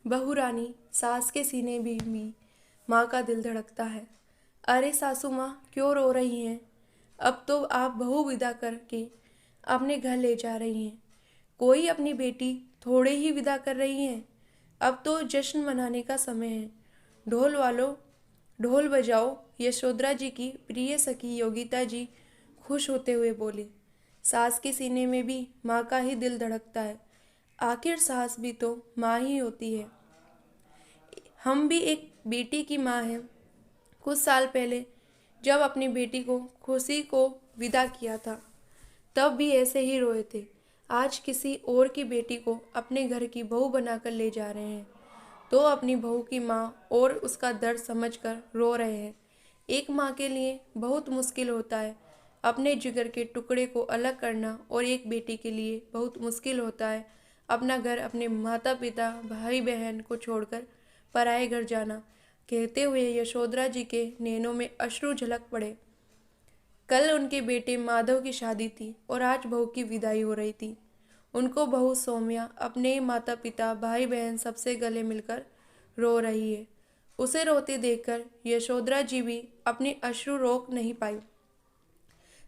बहू रानी सास के सीने में भी माँ का दिल धड़कता है। अरे सासू माँ क्यों रो रही हैं? अब तो आप बहू विदा करके अपने घर ले जा रही हैं। कोई अपनी बेटी थोड़े ही विदा कर रही हैं। अब तो जश्न मनाने का समय है। ढोल वालों ढोल बजाओ। यशोधरा जी की प्रिय सखी योगिता जी खुश होते हुए बोली। सास के सीने में भी माँ का ही दिल धड़कता है। आखिर सास भी तो माँ ही होती है। हम भी एक बेटी की माँ हैं। कुछ साल पहले जब अपनी बेटी को खुशी को विदा किया था तब भी ऐसे ही रोए थे। आज किसी और की बेटी को अपने घर की बहू बनाकर ले जा रहे हैं तो अपनी बहू की माँ और उसका दर्द समझकर रो रहे हैं। एक माँ के लिए बहुत मुश्किल होता है अपने जिगर के टुकड़े को अलग करना, और एक बेटी के लिए बहुत मुश्किल होता है अपना घर, अपने माता पिता भाई बहन को छोड़कर पराए घर जाना। कहते हुए यशोधरा जी के नैनों में अश्रु झलक पड़े। कल उनके बेटे माधव की शादी थी और आज बहू की विदाई हो रही थी। उनको बहू सौम्या अपने माता पिता भाई बहन सबसे गले मिलकर रो रही है। उसे रोते देखकर यशोधरा जी भी अपने अश्रु रोक नहीं पाई।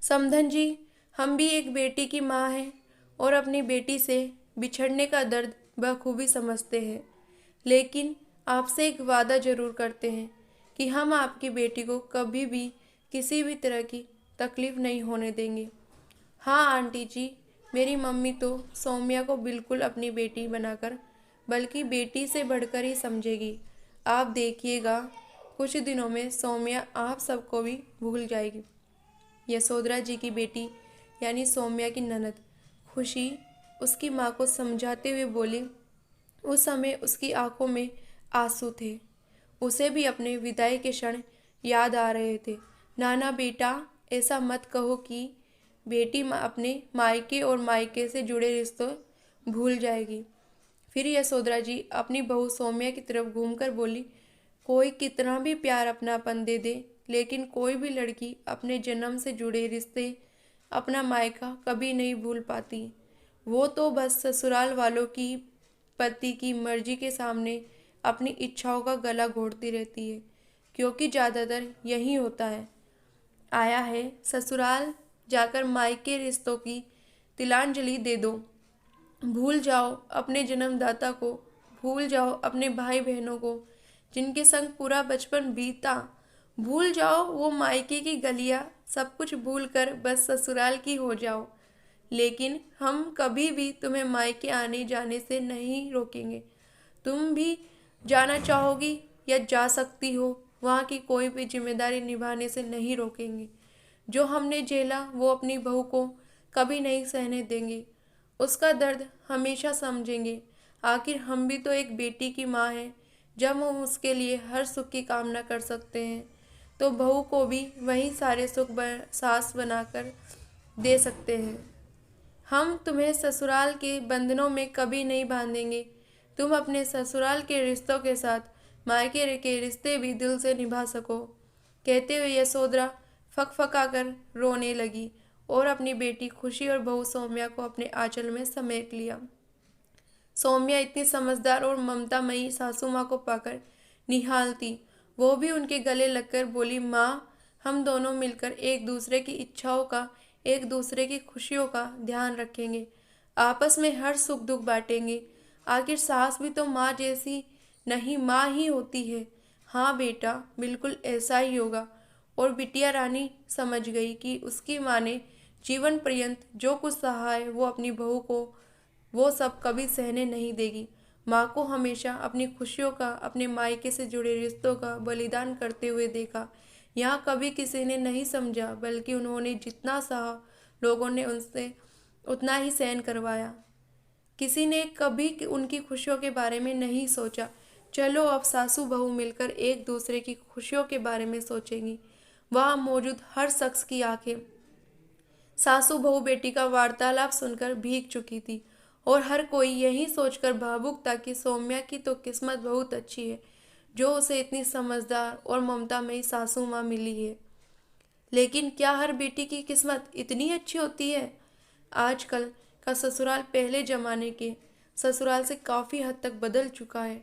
समधन जी, हम भी एक बेटी की माँ हैं और अपनी बेटी से बिछड़ने का दर्द बखूबी समझते हैं, लेकिन आपसे एक वादा जरूर करते हैं कि हम आपकी बेटी को कभी भी किसी भी तरह की तकलीफ नहीं होने देंगे। हाँ आंटी जी, मेरी मम्मी तो सौम्या को बिल्कुल अपनी बेटी बनाकर, बल्कि बेटी से बढ़कर ही समझेगी। आप देखिएगा, कुछ दिनों में सौम्या आप सबको भी भूल जाएगी। यशोधरा जी की बेटी यानी सौम्या की ननद खुशी उसकी माँ को समझाते हुए बोली। उस समय उसकी आंखों में आंसू थे। उसे भी अपने विदाई के क्षण याद आ रहे थे। नाना बेटा, ऐसा मत कहो कि बेटी अपने मायके और मायके से जुड़े रिश्तों भूल जाएगी। फिर यशोधरा जी अपनी बहू सौम्या की तरफ घूमकर बोली, कोई कितना भी प्यार अपनापन दे दे, लेकिन कोई भी लड़की अपने जन्म से जुड़े रिश्ते, अपना मायका कभी नहीं भूल पाती। वो तो बस ससुराल वालों की पति की मर्जी के सामने अपनी इच्छाओं का गला घोंटती रहती है, क्योंकि ज़्यादातर यही होता है। आया है ससुराल जाकर मायके रिश्तों की तिलांजलि दे दो। भूल जाओ अपने जन्मदाता को, भूल जाओ अपने भाई बहनों को जिनके संग पूरा बचपन बीता। भूल जाओ वो मायके की गलियां, सब कुछ भूल कर बस ससुराल की हो जाओ। लेकिन हम कभी भी तुम्हें मायके आने जाने से नहीं रोकेंगे। तुम भी जाना चाहोगी या जा सकती हो, वहाँ की कोई भी जिम्मेदारी निभाने से नहीं रोकेंगे। जो हमने झेला वो अपनी बहू को कभी नहीं सहने देंगे। उसका दर्द हमेशा समझेंगे। आखिर हम भी तो एक बेटी की माँ हैं। जब हम उसके लिए हर सुख की कामना कर सकते हैं तो बहू को भी वही सारे सुख सास बनाकर दे सकते हैं। हम तुम्हें ससुराल के बंधनों में कभी नहीं बांधेंगे। तुम अपने ससुराल के रिश्तों के साथ मायके के रिश्ते भी दिल से निभा सको। कहते हुए यशोधरा फकफका कर रोने लगी और अपनी बेटी खुशी और बहू सौम्या को अपने आंचल में समेट लिया। सौम्या इतनी समझदार और ममतामयी सासू माँ को पाकर निहालती। वो भी उनके गले लगकर बोली, माँ, हम दोनों मिलकर एक दूसरे की इच्छाओं का, एक दूसरे की खुशियों का ध्यान रखेंगे, आपस में हर सुख दुख बांटेंगे। आखिर सास भी तो माँ जैसी नहीं, माँ ही होती है। हाँ बेटा, बिल्कुल ऐसा ही होगा। और बिटिया रानी समझ गई कि उसकी माँ ने जीवन पर्यंत जो कुछ सहा है वो अपनी बहू को वो सब कभी सहने नहीं देगी। माँ को हमेशा अपनी खुशियों का, अपने मायके से जुड़े रिश्तों का बलिदान करते हुए देखा। यहाँ कभी किसी ने नहीं समझा, बल्कि उन्होंने जितना सहा लोगों ने उनसे उतना ही सहन करवाया। किसी ने कभी उनकी खुशियों के बारे में नहीं सोचा। चलो अब सासू बहू मिलकर एक दूसरे की खुशियों के बारे में सोचेंगी। वहाँ मौजूद हर शख्स की आंखें सासू बहू बेटी का वार्तालाप सुनकर भीग चुकी थी और हर कोई यही सोचकर भावुक था कि सौम्या की तो किस्मत बहुत अच्छी है जो उसे इतनी समझदार और ममतामयी सासू माँ मिली है। लेकिन क्या हर बेटी की किस्मत इतनी अच्छी होती है? आजकल का ससुराल पहले जमाने के ससुराल से काफ़ी हद तक बदल चुका है।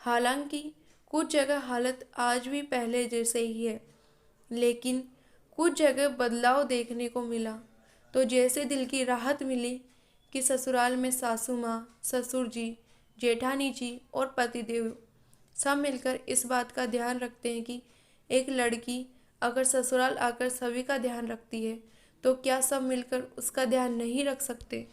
हालांकि कुछ जगह हालत आज भी पहले जैसे ही है, लेकिन कुछ जगह बदलाव देखने को मिला। तो जैसे दिल की राहत मिली कि ससुराल में सासू माँ, ससुर जी, जेठानी जी और पतिदेव सब मिलकर इस बात का ध्यान रखते हैं कि एक लड़की अगर ससुराल आकर सभी का ध्यान रखती है तो क्या सब मिलकर उसका ध्यान नहीं रख सकते।